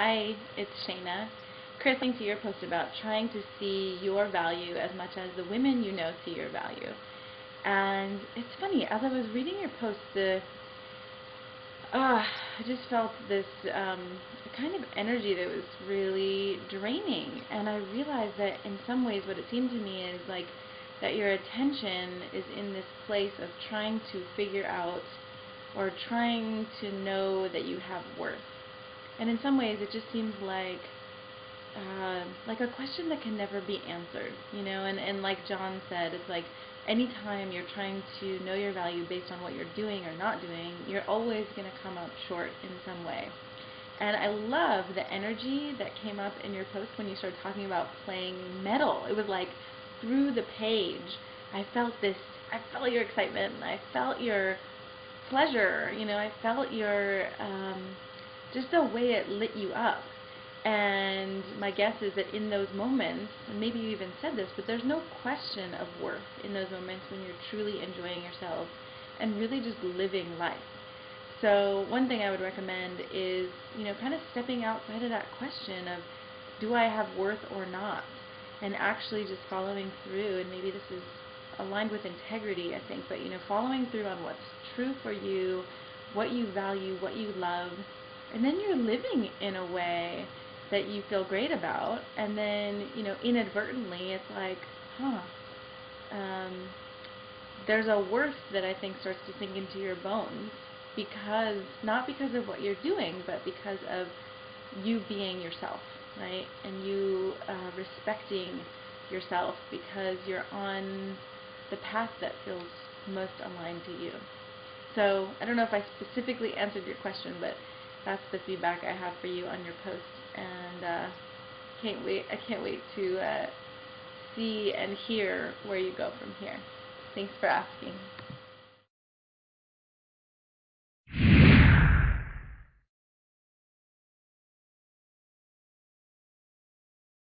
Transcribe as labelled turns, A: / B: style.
A: Hi, it's Shana. Chris, thanks to your post about trying to see your value as much as the women you know see your value. And it's funny, as I was reading your post, I just felt this kind of energy that was really draining. And I realized that in some ways what it seemed to me is like that your attention is in this place of trying to figure out or trying to know that you have worth. And in some ways, it just seems like a question that can never be answered, you know. And like John said, it's like anytime you're trying to know your value based on what you're doing or not doing, you're always going to come up short in some way. And I love the energy that came up in your post when you started talking about playing metal. It was like through the page, I felt your excitement, and I felt your pleasure, you know, I felt your just the way it lit you up. And my guess is that in those moments, and maybe you even said this, but there's no question of worth in those moments when you're truly enjoying yourself and really just living life. So one thing I would recommend is, you know, kind of stepping outside of that question of, do I have worth or not? And actually just following through, and maybe this is aligned with integrity, I think, but, you know, following through on what's true for you, what you value, what you love, and then you're living in a way that you feel great about, and then, you know, inadvertently it's like, there's a worth that I think starts to sink into your bones, because, not because of what you're doing, but because of you being yourself, right? And you respecting yourself because you're on the path that feels most aligned to you. So I don't know if I specifically answered your question, but that's the feedback I have for you on your post, and I can't wait to see and hear where you go from here. Thanks for asking.